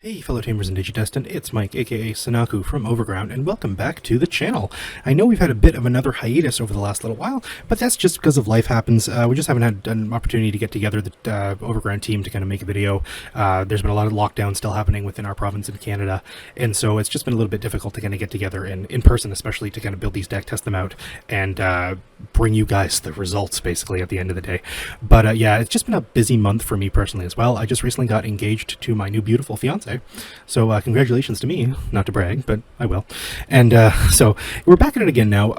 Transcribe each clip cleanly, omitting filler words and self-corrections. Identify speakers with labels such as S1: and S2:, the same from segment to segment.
S1: Hey fellow Tamers and DigiDestined, it's Mike aka Sanaku from OverGround, and welcome back to the channel. I know we've had a bit of another hiatus over the last little while, but that's just because of life happens. We just haven't had an opportunity to get together, the OverGround team, to kind of make a video. There's been a lot of lockdown still happening within our province in Canada, and so it's just been a little bit difficult to kind of get together and in person, especially to kind of build these decks, test them out, and bring you guys the results basically at the end of the day. But yeah, it's just been a busy month for me personally as well. I just recently got engaged to my new beautiful fiance. So congratulations to me, not to brag, but I will. And so we're back at it again now.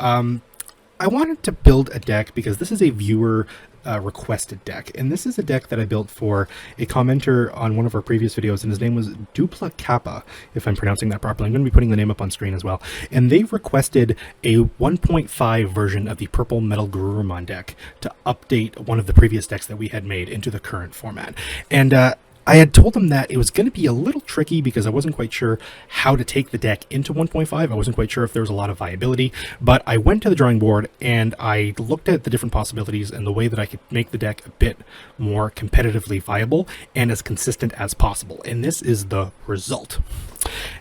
S1: I wanted to build a deck because this is a viewer requested deck, and this is a deck that I built for a commenter on one of our previous videos, and his name was duplakappa, if I'm pronouncing that properly. I'm going to be putting the name up on screen as well. And they requested a 1.5 version of the Purple MetalGarurumon deck to update one of the previous decks that we had made into the current format. And I had told them that it was going to be a little tricky because I wasn't quite sure how to take the deck into 1.5. I wasn't quite sure if there was a lot of viability, but I went to the drawing board and I looked at the different possibilities and the way that I could make the deck a bit more competitively viable and as consistent as possible. And this is the result.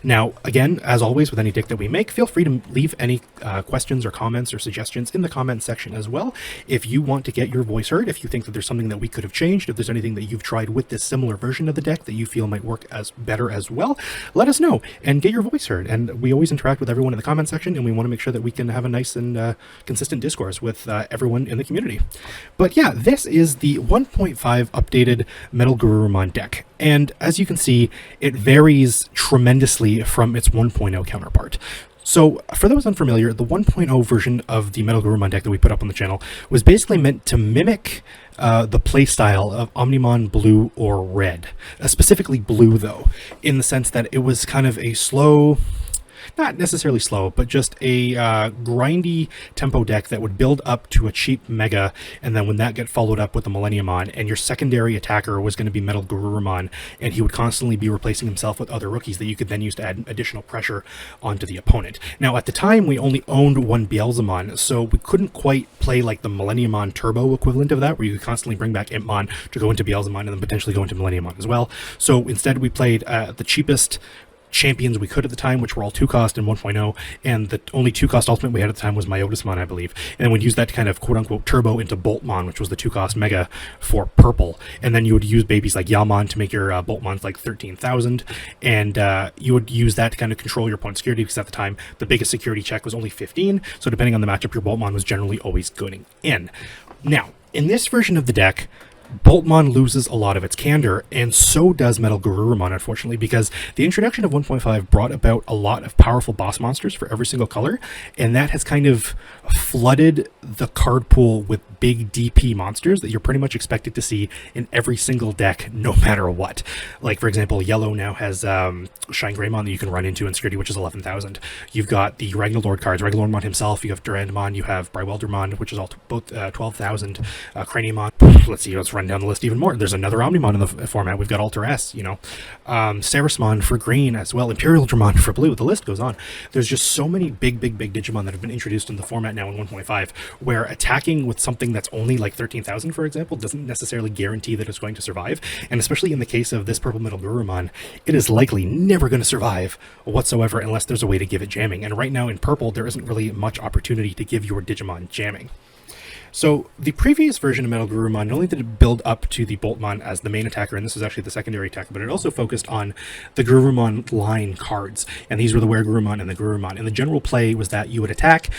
S1: Now, again, as always with any deck that we make, feel free to leave any questions or comments or suggestions in the comment section as well. If you want to get your voice heard, if you think that there's something that we could have changed, if there's anything that you've tried with this similar version of the deck that you feel might work as better as well, let us know and get your voice heard. And we always interact with everyone in the comment section, and we want to make sure that we can have a nice and consistent discourse with everyone in the community. But yeah, this is the 1.5 updated MetalGarurumon deck. And as you can see, it varies tremendously from its 1.0 counterpart. So for those unfamiliar, the 1.0 version of the MetalGarurumon deck that we put up on the channel was basically meant to mimic the playstyle of Omnimon Blue or Red, specifically Blue though, in the sense that it was kind of a slow, not necessarily slow, but just a grindy tempo deck that would build up to a cheap mega, and then when that get followed up with a Millenniumon, and your secondary attacker was going to be MetalGarurumon, and he would constantly be replacing himself with other rookies that you could then use to add additional pressure onto the opponent. Now, at the time, we only owned one Beelzemon, so we couldn't quite play like the Millenniumon Turbo equivalent of that, where you could constantly bring back Impmon to go into Beelzemon and then potentially go into Millenniumon as well. So instead, we played the cheapest champions we could at the time, which were all 2-cost and 1.0, and the only 2-cost ultimate we had at the time was Myotismon, I believe, and then we'd use that to kind of quote-unquote turbo into Boltmon, which was the 2-cost mega for purple, and then you would use babies like Yalmon to make your Boltmons like 13,000, and you would use that to kind of control your opponent's security, because at the time the biggest security check was only 15, so depending on the matchup, your Boltmon was generally always going in. Now, in this version of the deck, Boltmon loses a lot of its candor, and so does MetalGarurumon, unfortunately, because the introduction of 1.5 brought about a lot of powerful boss monsters for every single color, and that has kind of flooded the card pool with big DP monsters that you're pretty much expected to see in every single deck, no matter what. Like, for example, yellow now has Shine Greymon that you can run into in security, which is 11,000. You've got the Ragnalord cards, Ragnalordmon himself, you have Durandmon, you have Bryweldermon, which is all both 12,000, Craniumon. Let's see, let's run down the list even more. There's another Omnimon in the format. We've got Alter S, you know, Sarismon for green as well, Imperial Dramon for blue. The list goes on. There's just so many big Digimon that have been introduced in the format now in 1.5, where attacking with something that's only like 13,000, for example, doesn't necessarily guarantee that it's going to survive. And especially in the case of this Purple MetalGarurumon, it is likely never going to survive whatsoever unless there's a way to give it jamming. And right now in purple, there isn't really much opportunity to give your Digimon jamming. So the previous version of MetalGarurumon not only did it build up to the Boltmon as the main attacker, and this is actually the secondary attacker, but it also focused on the Garurumon line cards, and these were the WereGarurumon and the Garurumon. And the general play was that you would attack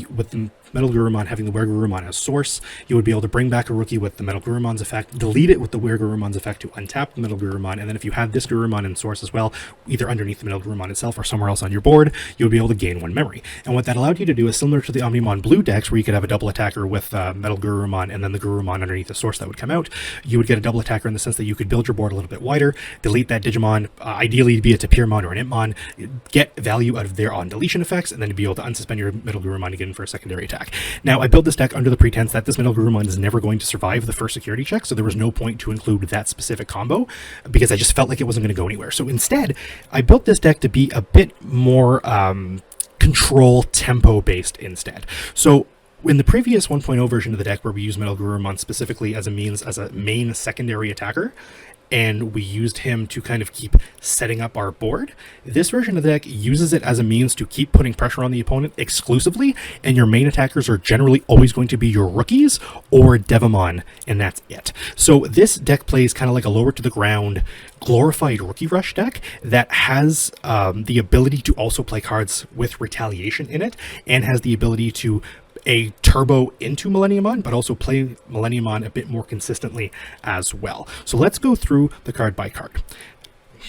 S1: with the MetalGarurumon having the WereGarurumon as source. You would be able to bring back a rookie with the MetalGarurumon's effect, delete it with the WereGarurumon's effect to untap the MetalGarurumon, and then if you had this Garurumon in source as well, either underneath the MetalGarurumon itself or somewhere else on your board, you would be able to gain one memory. And what that allowed you to do is similar to the Omnimon Blue decks, where you could have a double attacker with MetalGarurumon and then the Garurumon underneath the source that would come out. You would get a double attacker in the sense that you could build your board a little bit wider, delete that Digimon, ideally be it a Tapirmon or an Impmon, get value out of their on deletion effects, and then to be able to unsuspend your MetalGarurumon again for a secondary attack. Now, I built this deck under the pretense that this MetalGarurumon is never going to survive the first security check, so there was no point to include that specific combo, because I just felt like it wasn't going to go anywhere. So instead, I built this deck to be a bit more control tempo based instead. So in the previous 1.0 version of the deck, where we use MetalGarurumon specifically as a means, as a main secondary attacker, and we used him to kind of keep setting up our board. This version of the deck uses it as a means to keep putting pressure on the opponent exclusively, and your main attackers are generally always going to be your rookies or Devimon, and that's it. So this deck plays kind of like a lower to the ground glorified rookie rush deck that has the ability to also play cards with retaliation in it, and has the ability to turbo into Millenniumon, but also play Millenniumon a bit more consistently as well. So let's go through the card by card.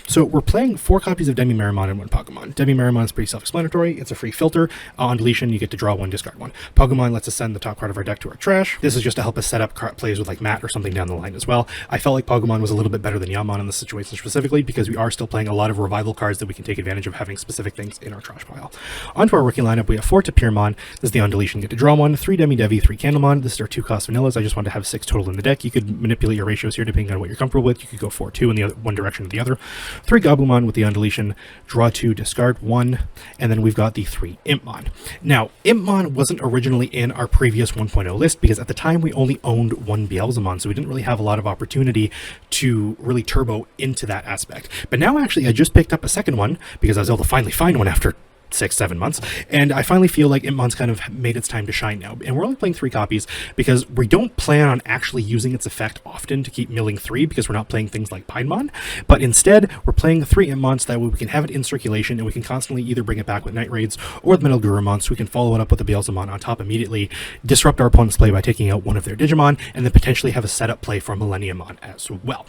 S1: So we're playing 4 copies of Demi-Merimon and 1 Pokemon. Demi-Merimon is pretty self-explanatory. It's a free filter. On deletion, you get to draw 1, discard 1. Pokemon lets us send the top card of our deck to our trash. This is just to help us set up plays with like Matt or something down the line as well. I felt like Pokemon was a little bit better than Yammon in this situation specifically, because we are still playing a lot of revival cards that we can take advantage of having specific things in our trash pile. Onto our rookie lineup, we have 4 Tapirmon. This is the on deletion, get to draw 1, 3 Demi-Devi, 3 Candlemon. This is our 2 cost vanillas. I just wanted to have 6 total in the deck. You could manipulate your ratios here depending on what you're comfortable with. You could go 4-2 in the other, one direction or the other. 3 Gabumon with the on deletion, draw 2, discard 1, and then we've got the 3 Impmon. Now, Impmon wasn't originally in our previous 1.0 list because at the time we only owned 1 Beelzemon, so we didn't really have a lot of opportunity to really turbo into that aspect. But now actually I just picked up a second one because I was able to finally find one after 6-7 months, and I finally feel like Impmon's kind of made its time to shine now. And we're only playing 3 copies because we don't plan on actually using its effect often to keep milling 3, because we're not playing things like Pinemon, but instead we're playing 3 Impmons, that way we can have it in circulation and we can constantly either bring it back with Night Raids or with MetalGarurumon, so we can follow it up with the Beelzemon on top immediately, disrupt our opponent's play by taking out one of their Digimon, and then potentially have a setup play for Millenniumon as well.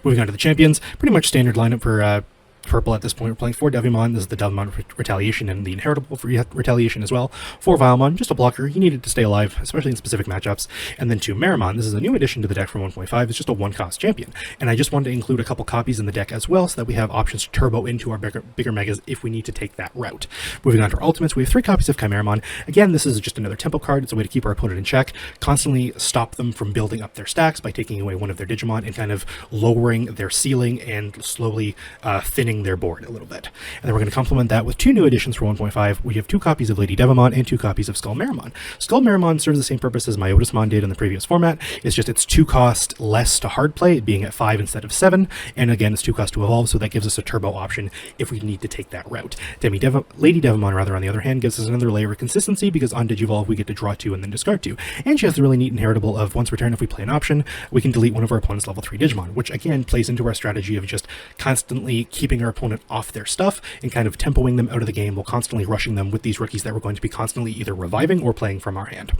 S1: Moving on to the champions, pretty much standard lineup for Purple at this point. We're playing 4 Devimon. This is the Devimon Retaliation and the Inheritable for Retaliation as well. 4 Vilemon, just a blocker. You need it to stay alive, especially in specific matchups. And then 2 Merimon. This is a new addition to the deck from 1.5. It's just a 1-cost champion. And I just wanted to include a couple copies in the deck as well, so that we have options to turbo into our bigger megas if we need to take that route. Moving on to our ultimates, we have 3 copies of Chimeramon. Again, this is just another tempo card. It's a way to keep our opponent in check, constantly stop them from building up their stacks by taking away one of their Digimon and kind of lowering their ceiling and slowly thinning their board a little bit. And then we're going to complement that with 2 new additions for 1.5. We have 2 copies of Lady Devimon and 2 copies of Skullmerimon. Skullmerimon serves the same purpose as Myotismon did in the previous format. It's just it's 2 cost less to hard play, it being at 5 instead of 7. And again, it's 2 cost to evolve, so that gives us a turbo option if we need to take that route. Lady Devimon, rather, on the other hand, gives us another layer of consistency, because on Digivolve we get to draw 2 and then discard 2. And she has the really neat inheritable of once per turn, if we play an option, we can delete one of our opponent's level 3 Digimon, which again plays into our strategy of just constantly keeping our opponent off their stuff and kind of tempoing them out of the game while constantly rushing them with these rookies that we're going to be constantly either reviving or playing from our hand.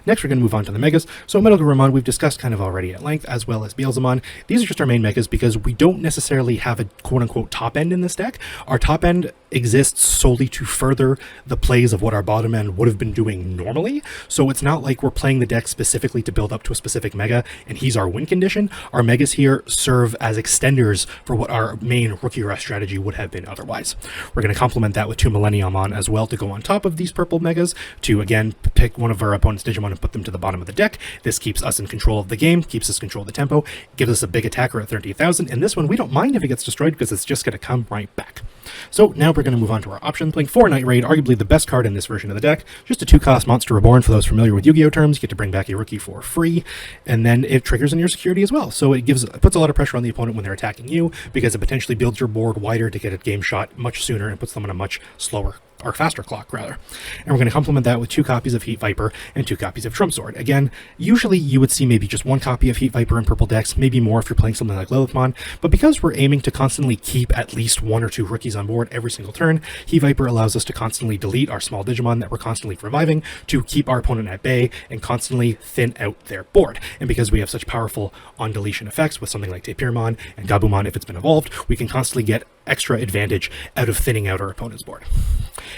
S1: Next, we're going to move on to the Megas. So MetalGarurumon, we've discussed kind of already at length, as well as Beelzemon. These are just our main Megas because we don't necessarily have a quote-unquote top end in this deck. Our top end exists solely to further the plays of what our bottom end would have been doing normally. So it's not like we're playing the deck specifically to build up to a specific Mega, and he's our win condition. Our Megas here serve as extenders for what our main rookie rush strategy would have been otherwise. We're going to complement that with 2 Millenniumon as well to go on top of these purple Megas to, again, pick one of our opponent's Digimon and put them to the bottom of the deck. This keeps us in control of the game, keeps us control of the tempo, gives us a big attacker at 30,000, and this one we don't mind if it gets destroyed because it's just going to come right back. So now we're going to move on to our options. Playing 4 Night Raid, arguably the best card in this version of the deck. Just a 2-cost Monster Reborn. For those familiar with Yu-Gi-Oh terms, you get to bring back a rookie for free, and then it triggers in your security as well. So it puts a lot of pressure on the opponent when they're attacking you, because it potentially builds your board wider to get a game shot much sooner and puts them on a much slower or faster clock, rather. And we're going to complement that with 2 copies of Heat Viper and 2 copies of Trump Sword. Again, usually you would see maybe just 1 copy of Heat Viper in purple decks, maybe more if you're playing something like Lilithmon, but because we're aiming to constantly keep at least 1 or 2 rookies on board every single turn, Heat Viper allows us to constantly delete our small Digimon that we're constantly reviving to keep our opponent at bay and constantly thin out their board. And because we have such powerful on-deletion effects with something like Tapirmon and Gabumon, if it's been evolved, we can constantly get extra advantage out of thinning out our opponent's board.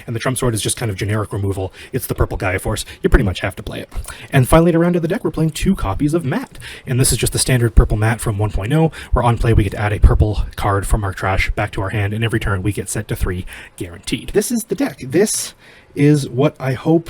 S1: And the Trump Sword is just kind of generic removal. It's the purple Gaia Force. You pretty much have to play it. And finally, to round out the deck, we're playing 2 copies of Matt. And this is just the standard purple Matt from 1.0, where on play we get to add a purple card from our trash back to our hand, and every turn we get set to 3 guaranteed. This is the deck. This is what I hope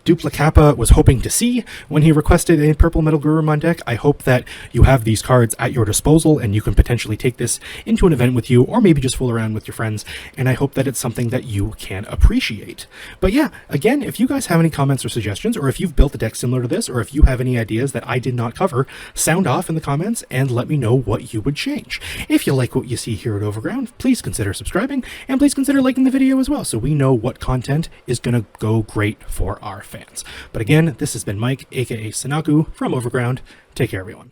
S1: duplakappa was hoping to see when he requested a Purple MetalGarurumon deck. I hope that you have these cards at your disposal and you can potentially take this into an event with you, or maybe just fool around with your friends, and I hope that it's something that you can appreciate. But yeah, again, if you guys have any comments or suggestions, or if you've built a deck similar to this, or if you have any ideas that I did not cover, sound off in the comments and let me know what you would change. If you like what you see here at Overground, please consider subscribing, and please consider liking the video as well, so we know what content is going to go great for our fans. But again, this has been Mike, aka Sanaku, from Overground. Take care, everyone.